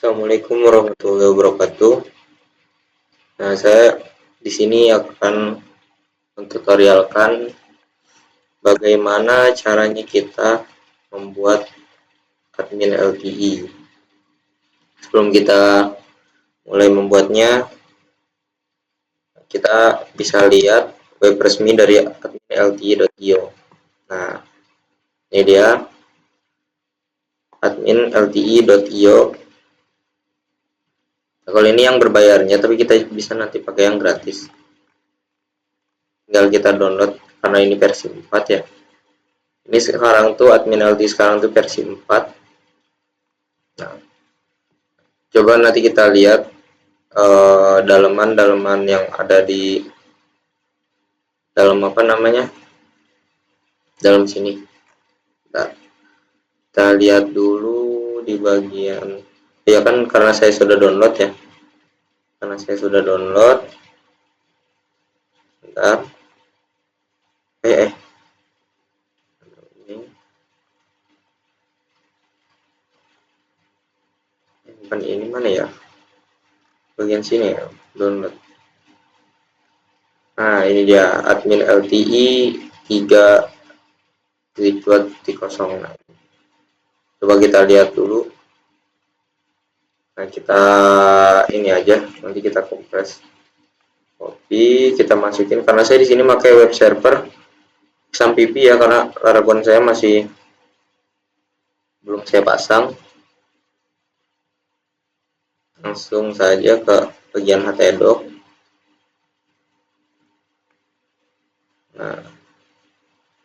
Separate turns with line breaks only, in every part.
Assalamualaikum warahmatullahi wabarakatuh. Nah, saya di sini akan mentutorialkan bagaimana caranya kita membuat admin LTE. Sebelum kita mulai membuatnya, kita bisa lihat web resmi dari admin LTE.io. Nah, ini dia admin LTE.io. Nah, kalau ini yang berbayarnya, tapi kita bisa nanti pakai yang gratis. Tinggal kita download karena ini versi 4 ya. Ini sekarang tuh admin LTE sekarang tuh versi 4. Nah, coba nanti kita lihat dalaman-dalaman yang ada di dalam dalam sini. Nah, kita lihat dulu di bagian ya kan, karena saya sudah download ya. Bentar. Ini bukan ini, mana ya? Bagian sini ya, download. Nah, ini dia admin LTE 3.2.0. Coba kita lihat dulu. Nah, kita ini aja, nanti kita kompres, copy, kita masukin. Karena saya di sini pakai web server XAMPP ya, karena Raragon saya masih belum saya pasang. Langsung saja ke bagian htdoc. Nah,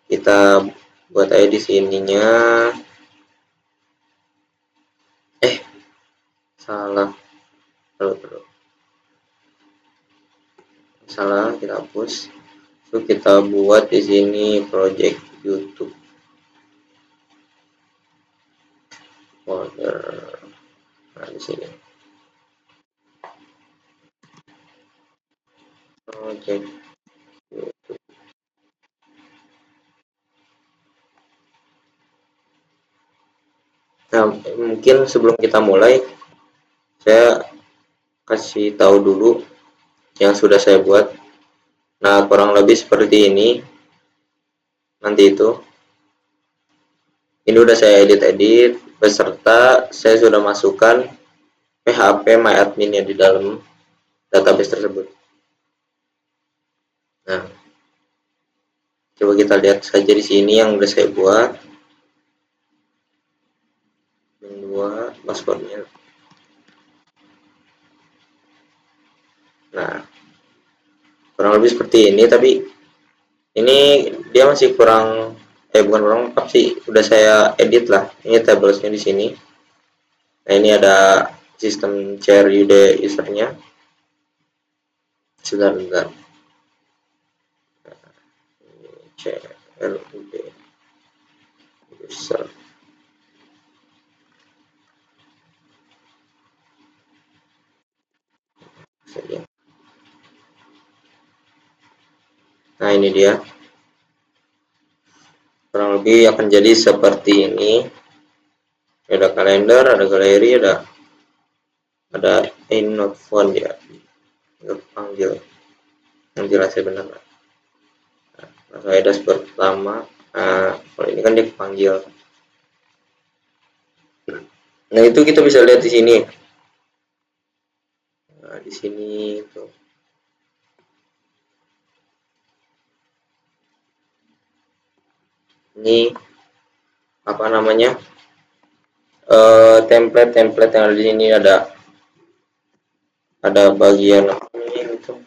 kita buat aja di sininya. Salah, kita hapus. So, kita buat di sini project YouTube folder. Nah, di sini project YouTube. Nah, mungkin sebelum kita mulai, saya kasih tahu dulu yang sudah saya buat. Nah, kurang lebih seperti ini. Nanti itu ini udah saya edit beserta saya sudah masukkan PHP MyAdmin di dalam database tersebut. Nah, coba kita lihat saja di sini yang udah saya buat. Dua passwordnya. Nah, kurang lebih seperti ini, tapi ini dia masih kurang bukan kurang lengkap sih, udah saya edit lah. Ini tablesnya di sini. Nah, ini ada sistem share UD usernya. Sebentar. Share UD user. Nah, ini dia. Kurang lebih akan jadi seperti ini. Ada kalender, ada galeri, ada note font ya. Panggil. Yang jelasnya benar. Nah, saya dashboard pertama. Nah, kalau ini kan dia panggil. Nah, itu kita bisa lihat di sini. Nah, di sini tuh. Ini apa namanya? Template yang ada di sini, ada bagian ini gitu.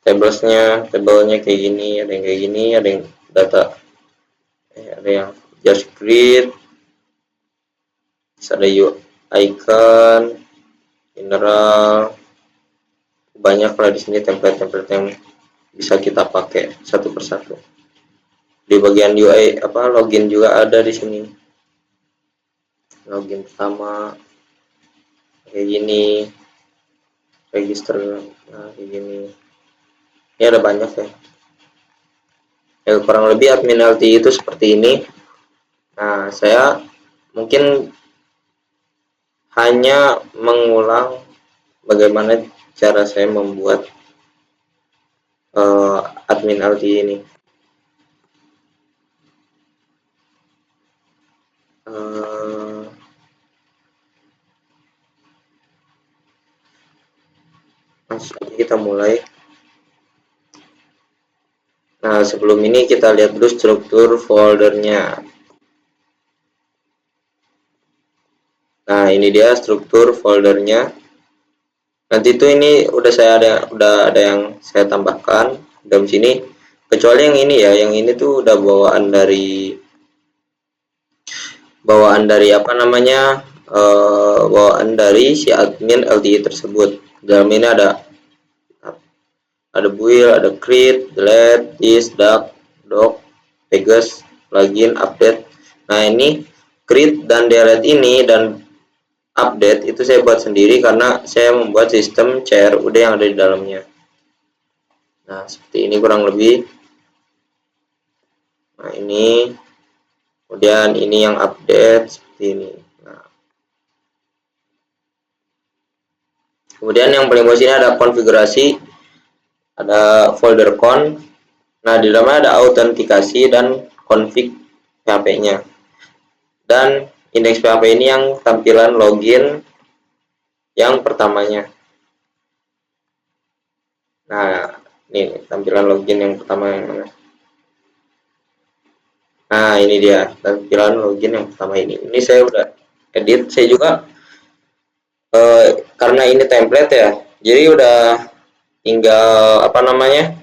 Tabelnya kayak gini, ada yang kayak gini, ada yang data, ada yang just grid, ada icon, mineral, banyak lah di sini template yang bisa kita pakai satu persatu. Di bagian UI login juga ada di sini. Login pertama kayak gini, register, nah kayak gini. Ini ada banyak ya. Kurang lebih admin LTE itu seperti ini. Nah, saya mungkin hanya mengulang bagaimana cara saya membuat admin LTE ini. Langsung aja kita mulai. Nah, sebelum ini kita lihat dulu struktur foldernya. Nah, ini dia struktur foldernya. Nanti itu ini udah ada yang saya tambahkan dalam sini. Kecuali yang ini ya, yang ini tuh udah bawaan dari apa namanya? Bawaan dari si admin LTE tersebut. Dalam ini ada build, ada create, delete, is, doc, pages, plugin, update. Nah, ini create dan delete ini dan update itu saya buat sendiri karena saya membuat sistem CRUD yang ada di dalamnya. Nah, seperti ini kurang lebih. Nah, ini kemudian ini yang update seperti ini. Nah, kemudian yang paling bawah sini ada konfigurasi, ada folder con. Nah, di dalamnya ada autentikasi dan config PHP-nya. Dan indeks PHP ini yang tampilan login yang pertamanya. Nah, ini tampilan login yang pertama yang mana? Nah, ini dia tampilan login yang pertama ini. Ini saya udah edit. Saya juga karena ini template ya, jadi udah tinggal apa namanya?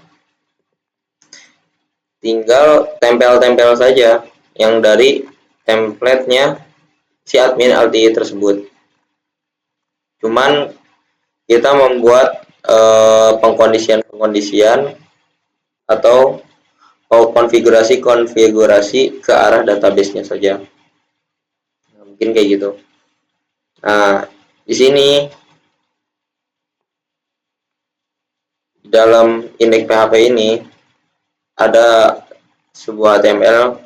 Tinggal tempel-tempel saja yang dari template-nya si admin LTE tersebut. Cuman kita membuat pengkondisian atau konfigurasi ke arah database-nya saja. Nah, mungkin kayak gitu. Nah, di sini dalam indeks PHP ini ada sebuah HTML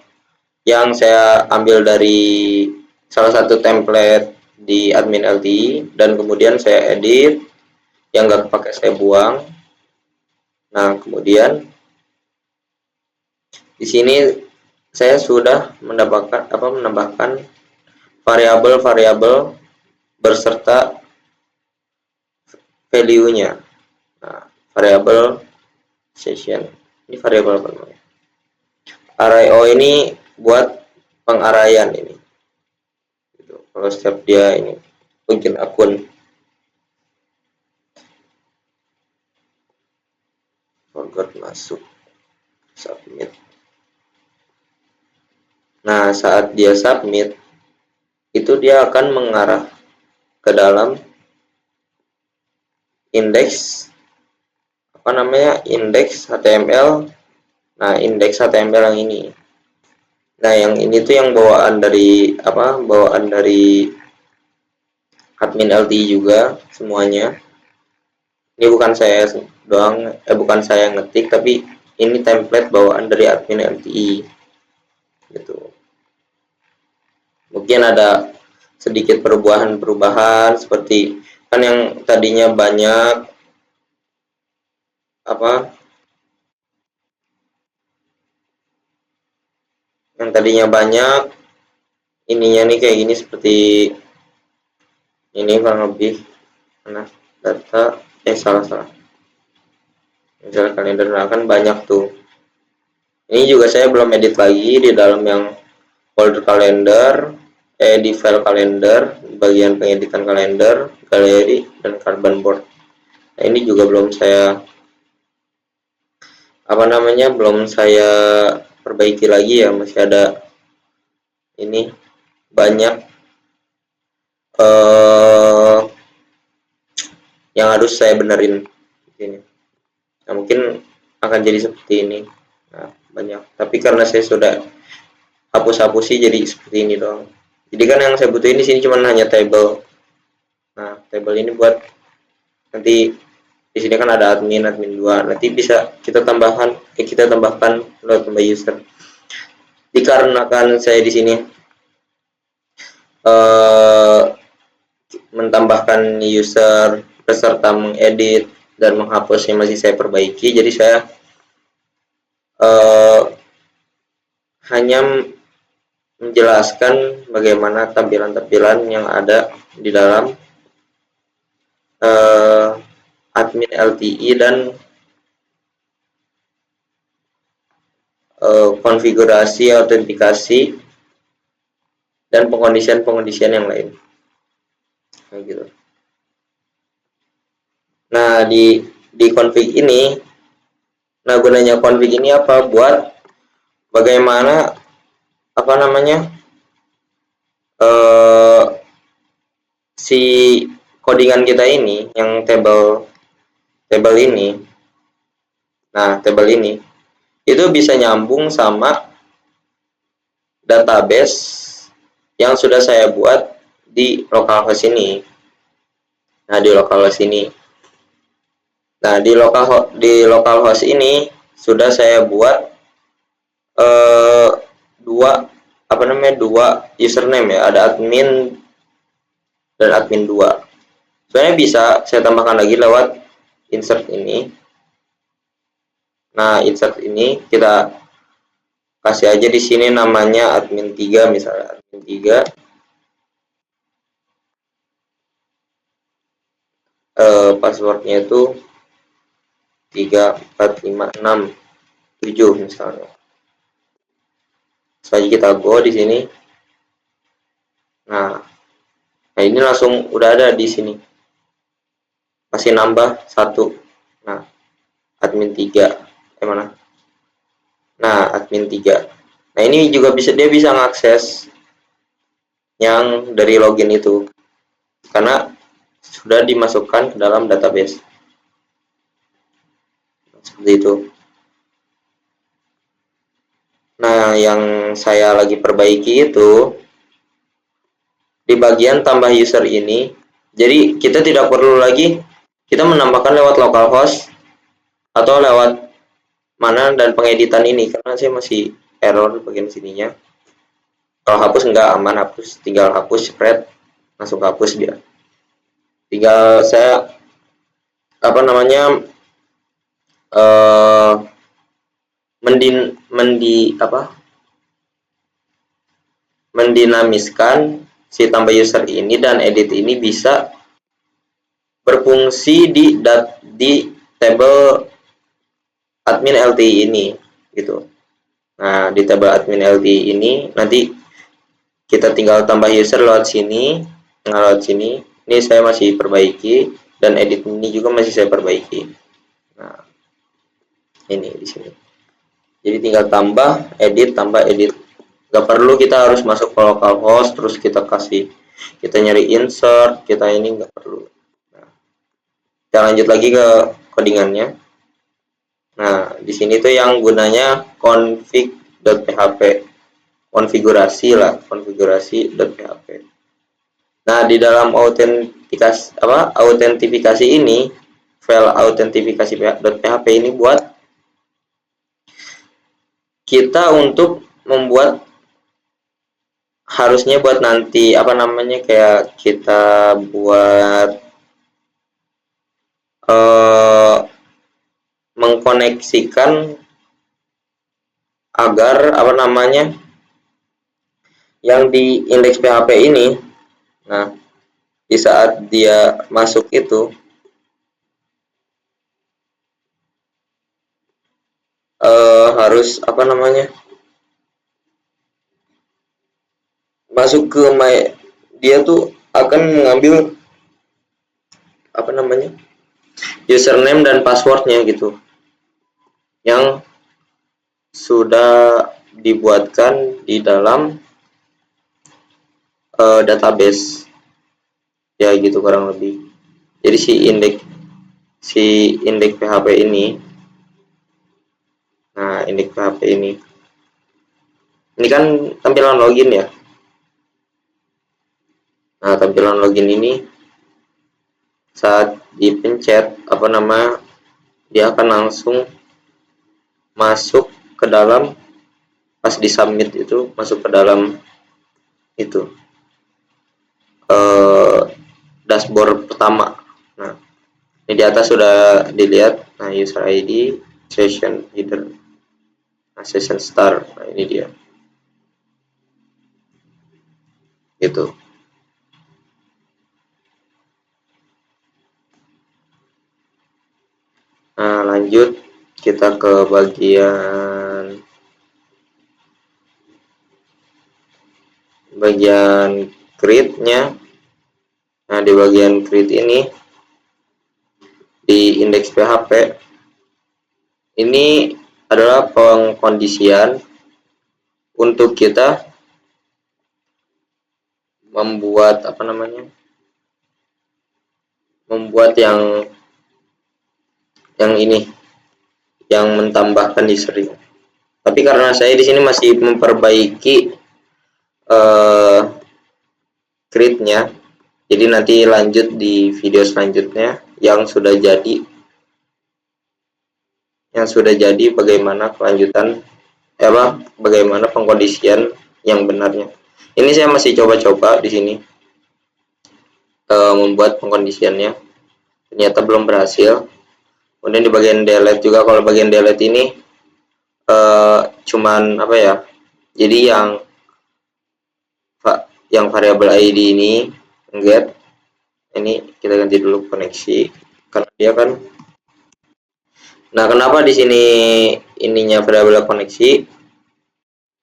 yang saya ambil dari salah satu template di admin LTE dan kemudian saya edit, yang nggak pakai saya buang. Nah, kemudian di sini saya sudah menambahkan variabel-variabel berserta value-nya. Nah, variabel session ini variabel apa namanya? Array O ini buat pengaraian ini. Gitu. Kalau setiap dia ini bikin akun, forgot masuk, submit. Nah, saat dia submit itu dia akan mengarah ke dalam indeks apa namanya, indeks HTML. Nah, indeks HTML yang ini. Nah, yang ini tuh yang bawaan dari admin LTE juga semuanya. Ini bukan saya doang, bukan saya ngetik, tapi ini template bawaan dari admin LTE. Gitu. Mungkin ada sedikit perubahan seperti kan yang tadinya banyak ininya nih kayak gini, seperti ini kurang lebih. Nah, data salah misalnya kalender, nah kan banyak tuh. Ini juga saya belum edit lagi di dalam yang folder kalender, di file kalender, bagian pengeditan kalender, galeri, dan Kanban board. Nah, ini juga belum saya belum saya perbaiki lagi ya, masih ada ini banyak yang harus saya benerin ini. Nah, mungkin akan jadi seperti ini. Nah, banyak, tapi karena saya sudah hapus-hapusi jadi seperti ini doang. Jadi kan yang saya butuhin di sini cuma hanya table. Nah, table ini buat nanti di sini kan ada admin 2, nanti bisa kita tambahkan lewat tambah user. Dikarenakan saya di sini mentambahkan user beserta mengedit dan menghapusnya masih saya perbaiki. Jadi saya hanya menjelaskan bagaimana tampilan-tampilan yang ada di dalam admin LTE dan konfigurasi, autentikasi, dan pengkondisian yang lain. Kayak gitu. Nah, di config ini, nah gunanya config ini apa? Buat bagaimana apa namanya si codingan kita ini, yang table ini, nah table ini itu bisa nyambung sama database yang sudah saya buat di localhost ini. Nah, di localhost ini. Nah, di localhost ini sudah saya buat dua username ya, ada admin dan admin 2. Sebenarnya bisa saya tambahkan lagi lewat insert ini. Nah, insert ini kita kasih aja di sini namanya admin 3 misalnya, admin 3. Passwordnya itu 34567 misalnya. Selanjutnya kita go di sini. Nah, ini langsung udah ada di sini. Masih nambah 1. Nah, admin 3. Mana? Nah, admin 3. Nah, ini juga dia bisa mengakses yang dari login itu. Karena sudah dimasukkan ke dalam database. Seperti itu. Nah, yang saya lagi perbaiki itu di bagian tambah user ini. Jadi kita tidak perlu lagi kita menambahkan lewat localhost atau lewat mana dan pengeditan ini, karena saya masih error bagian sininya. Kalau hapus enggak aman, hapus, tinggal hapus spread, langsung hapus dia. Tinggal saya apa namanya mendinamiskan si tambah user ini dan edit ini bisa berfungsi di table admin LTE ini gitu. Nah, di table admin LTE ini nanti kita tinggal tambah user lewat sini. Nah, lewat sini ini saya masih perbaiki dan edit ini juga masih saya perbaiki. Nah, ini di sini. Jadi tinggal tambah edit. Gak perlu kita harus masuk ke localhost terus kita nyari insert, kita ini nggak perlu. Nah, kita lanjut lagi ke codingannya. Nah, di sini tuh yang gunanya config.php, konfigurasi.php. Nah, di dalam autentifikasi ini, file autentifikasi.php ini buat kita untuk membuat, harusnya buat nanti apa namanya kayak kita buat mengkoneksikan agar apa namanya yang di indeks PHP ini, nah di saat dia masuk itu harus apa namanya masuk ke dia tuh akan mengambil apa namanya username dan passwordnya gitu yang sudah dibuatkan di dalam database ya gitu kurang lebih. Jadi si indeks PHP ini, nah indeks PHP ini kan tampilan login ya. Nah, tampilan login ini saat dipencet apa nama dia akan langsung masuk ke dalam, pas di submit itu masuk ke dalam itu dashboard pertama. Nah, ini di atas sudah dilihat. Nah, user ID, session header, nah, session start. Nah, ini dia. Gitu. Nah, lanjut kita ke bagian create-nya. Nah, di bagian create ini di indeks PHP ini adalah pengkondisian untuk kita membuat membuat yang ini, yang menambahkan user. Tapi karena saya di sini masih memperbaiki create-nya, jadi nanti lanjut di video selanjutnya yang sudah jadi bagaimana kelanjutan bagaimana pengkondisian yang benarnya. Ini saya masih coba-coba di sini membuat pengkondisiannya, ternyata belum berhasil. Kemudian di bagian delete juga, kalau bagian delete ini cuman jadi yang variabel ID ini get, ini kita ganti dulu koneksi karena dia kan. Nah, kenapa di sini ininya variabel koneksi?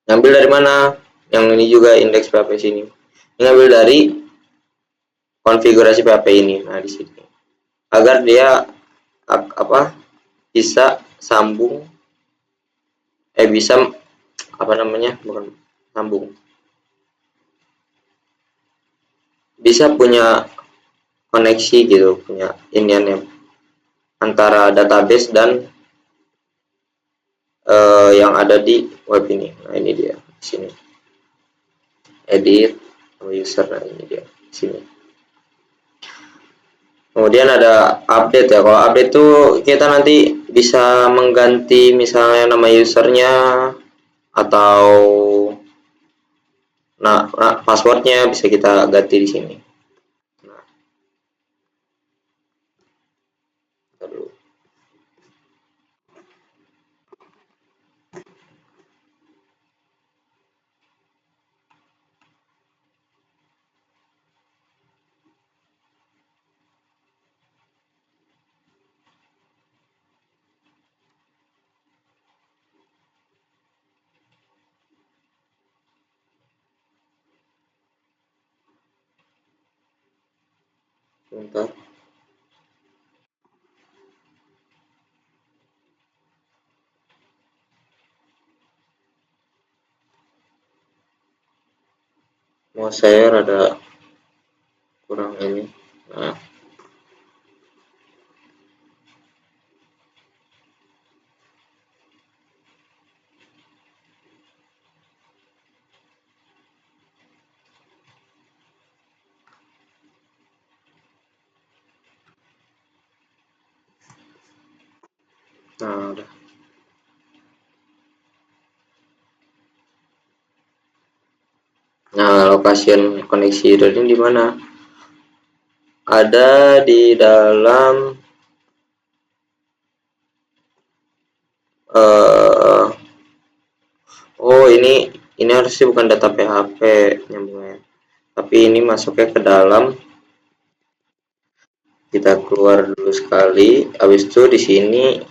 Ngambil dari mana? Yang ini juga indeks PHP sini. Ngambil dari konfigurasi PHP ini. Nah, di sini. Agar dia bisa sambung bukan sambung. Bisa punya koneksi gitu, punya iniannya antara database dan yang ada di web ini. Nah, ini dia di sini. Edit user, nah ini dia di sini. Kemudian ada update ya. Kalau update tuh kita nanti bisa mengganti misalnya nama usernya atau passwordnya bisa kita ganti di sini. Nah, aduh. Bentar. Mau saya rada kurang ini. Nah, udah. Nah, location koneksi dari di mana? Ada di dalam oh ini harusnya bukan data PHP nyambungnya, tapi ini masuknya ke dalam. Kita keluar dulu sekali, habis itu di sini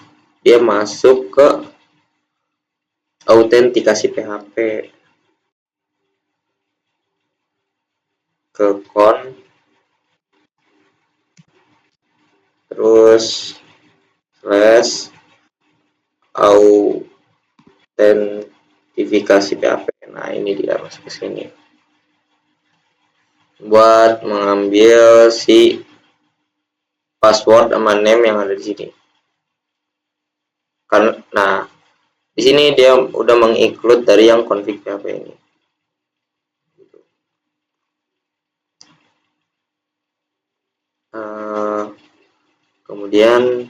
dia masuk ke autentikasi PHP, ke con, terus slash autentifikasi PHP. Nah, ini dia masuk ke sini buat mengambil si password sama name yang ada di sini. Nah, di sini dia udah menginclude dari yang config PHP ini. Kemudian,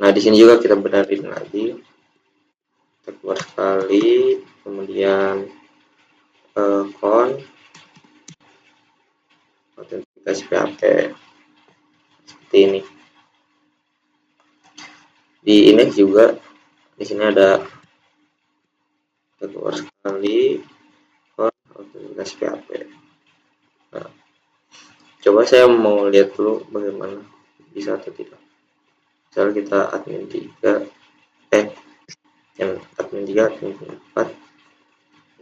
nah di sini juga kita benerin lagi. Kita keluar sekali, kemudian con aplikasi PHP seperti ini. Di index juga di sini ada keluar sekali aplikasi PHP. Nah, coba saya mau lihat dulu bagaimana bisa atau tidak. Misal kita admin 3 yang admin 3 admin 4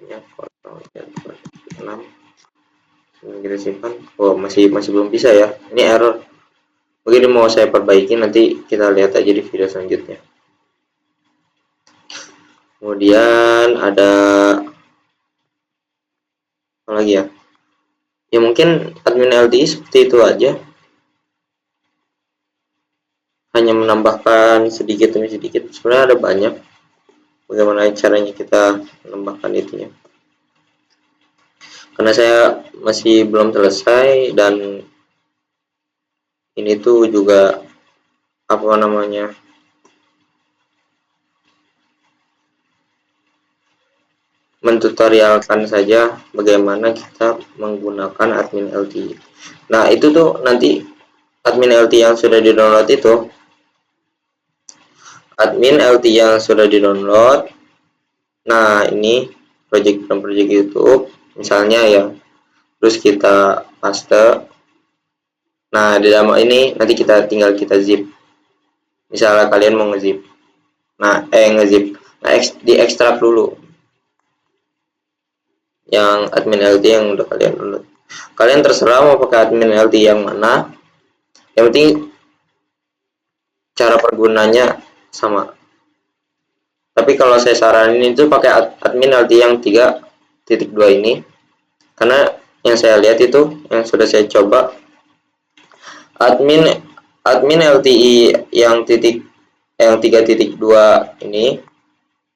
ya, 6 kita simpan. Oh, masih belum bisa ya, ini error. Mungkin mau saya perbaiki, nanti kita lihat aja di video selanjutnya. Kemudian ada apa lagi ya? Ya mungkin admin LTI seperti itu aja, hanya menambahkan sedikit demi sedikit. Sebenarnya ada banyak bagaimana caranya kita menambahkan itunya, karena saya masih belum selesai dan ini tuh juga apa namanya, mentutorialkan saja bagaimana kita menggunakan admin LTI. Nah itu tuh nanti admin LTI yang sudah di download itu, admin LTI yang sudah di download. Nah ini project YouTube misalnya ya, terus kita paste. Nah di dalam ini nanti tinggal kita zip, misalnya kalian mau ngezip, nah di ekstrak dulu yang admin LT yang udah kalian download. Kalian terserah mau pakai admin LT yang mana, yang penting cara pergunanya sama. Tapi kalau saya saranin itu pakai admin LT yang 3.2 ini, karena yang saya lihat itu, yang sudah saya coba, admin LTI yang 3.2 ini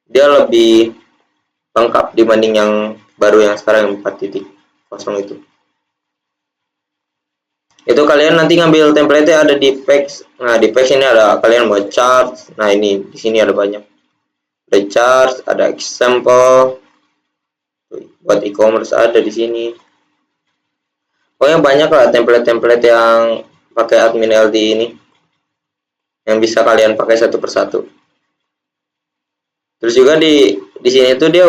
dia lebih lengkap dibanding yang baru yang sekarang 4.0 itu. Itu kalian nanti ngambil template ada di packs. Nah di packs ini ada kalian buat chart. Nah ini di sini ada banyak, ada chart, ada example buat e-commerce, ada di sini. Pokoknya banyak lah template-template yang pakai admin LT ini, yang bisa kalian pakai satu persatu. Terus juga di sini tuh dia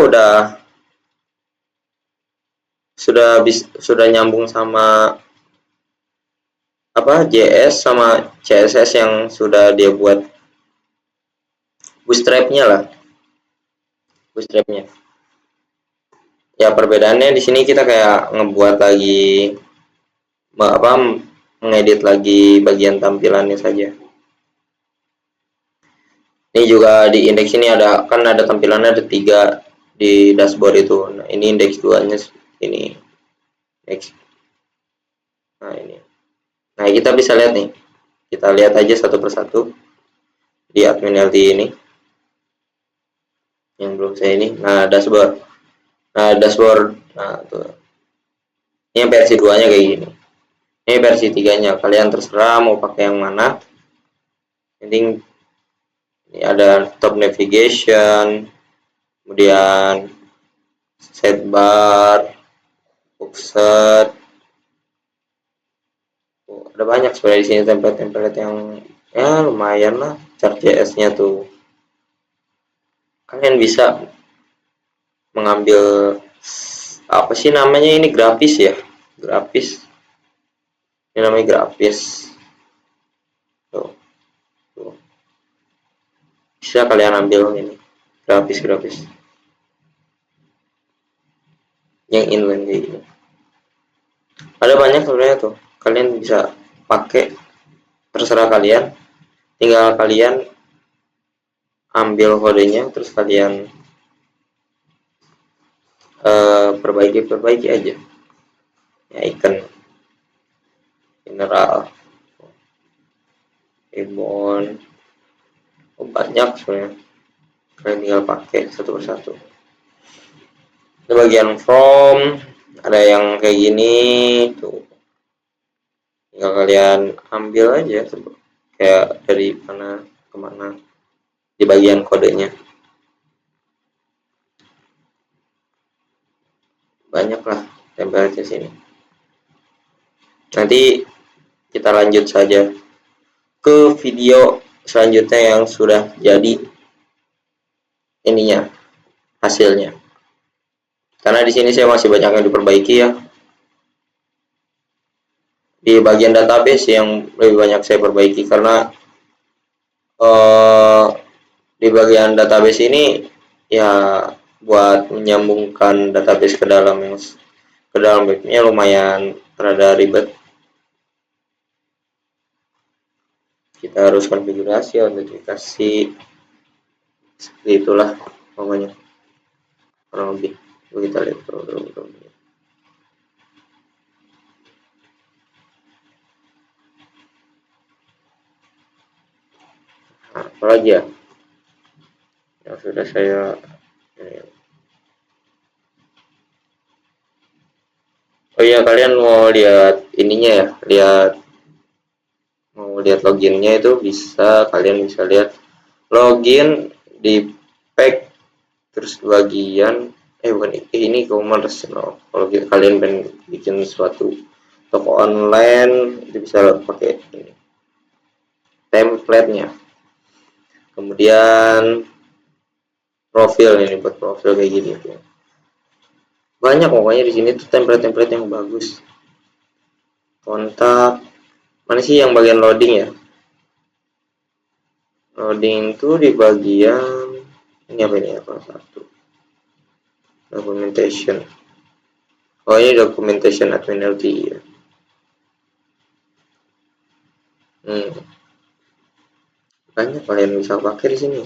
sudah nyambung sama apa, JS sama CSS yang sudah dia buat bootstrapnya lah, bootstrapnya. Ya perbedaannya di sini kita kayak ngebuat lagi mengedit lagi bagian tampilannya saja. Ini juga di indeks ini ada, kan ada tampilannya ada 3 di dashboard itu. Nah ini indeks 2 nya ini indeks. Nah ini, nah kita bisa lihat nih, kita lihat aja satu persatu di admin LT ini yang belum saya ini. Nah dashboard, nah tuh, ini versi 2 nya kayak gini. Ini versi 3 nya, kalian terserah mau pakai yang mana. Penting ini ada top navigation, kemudian sidebar, offset. Ada banyak sebenarnya di sini template-template yang ya lumayan lah. Chart JS-nya tuh kalian bisa mengambil apa sih namanya, ini grafis ya, grafis. Ini namanya grafis. Tuh, tuh. Bisa kalian ambil ini grafis yang inline kayak gini. Ada banyak sebenarnya tuh, kalian bisa pakai, terserah kalian. Tinggal kalian ambil kodenya, terus kalian perbaiki aja ya, icon general, ribbon, banyak sebenarnya, kalian tinggal pakai satu persatu. Ini bagian from, ada yang kayak gini tuh, tinggal kalian ambil aja kayak dari mana ke mana di bagian kodenya. Banyak lah template di sini. Nanti kita lanjut saja ke video selanjutnya yang sudah jadi ininya, hasilnya. Karena di sini saya masih banyak yang diperbaiki ya. Di bagian database yang lebih banyak saya perbaiki karena di bagian database ini ya buat menyambungkan database ke dalam webnya lumayan rada ribet. Kita harus konfigurasi, autentikasi, seperti itulah pokoknya kurang lebih. Kita lihat dulu. Nah, apalagi ya yang sudah saya oh iya, kalian mau lihat ininya ya, mau lihat loginnya, itu kalian bisa lihat login di pack, terus bagian bukan ini e-commerce. Kalau kalian pengen bikin suatu toko online itu bisa pakai ini template-nya. Kemudian profil, ini buat profil kayak gini tuh. Banyak pokoknya di sini tuh template-template yang bagus. Kontak, mana sih yang bagian loading ya? Loading itu di bagian ini apa ini ya, kalau satu documentation. Oh, ini documentation admin LTE ya. Banyak kalian bisa pakai di sini.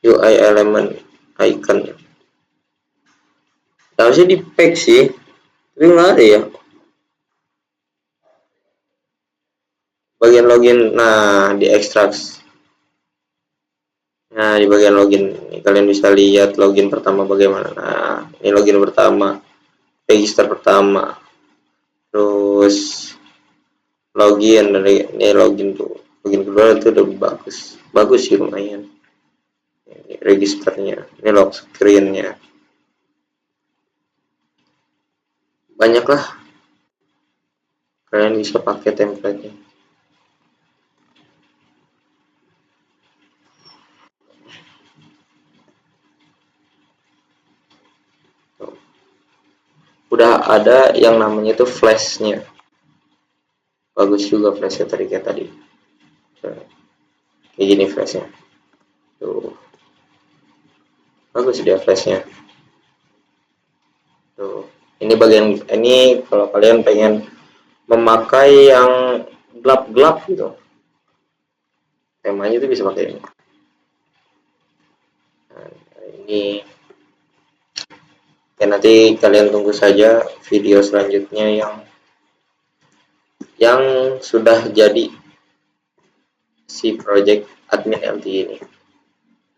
UI element icon. Harusnya di pack sih, tapi nggak ada ya. Bagian login, nah di extracts. Nah, di bagian login ini kalian bisa lihat login pertama bagaimana. Nah, ini login pertama, register pertama, terus login dari ini login tuh, login kedua itu udah bagus sih, lumayan. Ini registernya, ini lock screennya, banyak lah kalian bisa pakai template-nya. Udah ada yang namanya tuh flashnya, bagus juga flashnya kayak tadi kayak gini flashnya tuh, bagus dia flashnya tuh. Ini bagian ini kalau kalian pengen memakai yang gelap-gelap gitu, temanya itu bisa pakai ini. Nah, ini ya, nanti kalian tunggu saja video selanjutnya yang sudah jadi si project admin LTE ini.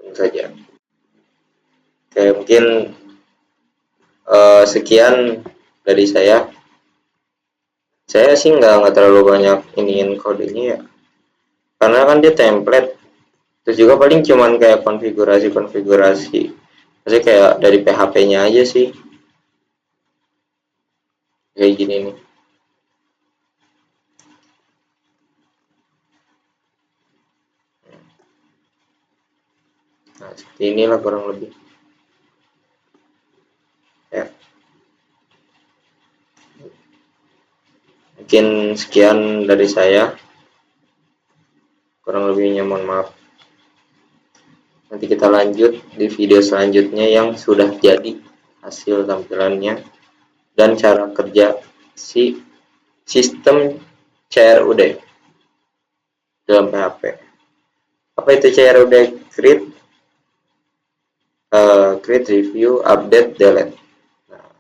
Tunggu saja. Oke, mungkin sekian dari saya. Saya sih nggak terlalu banyak iniin kodenya ya, karena kan dia template. Terus juga paling cuman kayak konfigurasi, maksudnya kayak dari PHP-nya aja sih, kayak gini nih. Nah, seperti inilah kurang lebih ya. Mungkin sekian dari saya, kurang lebihnya mohon maaf. Nanti kita lanjut di video selanjutnya yang sudah jadi hasil tampilannya dan cara kerja si sistem CRUD dalam PHP. Apa itu CRUD? Create, review, update, delete. Nah,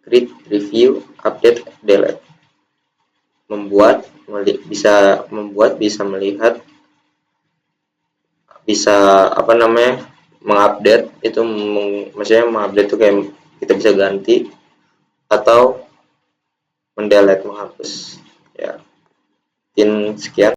create, review, update, delete. Bisa melihat, bisa apa namanya, mengupdate itu, maksudnya mengupdate itu kayak kita bisa ganti atau mendelete, menghapus ya. Mungkin sekian.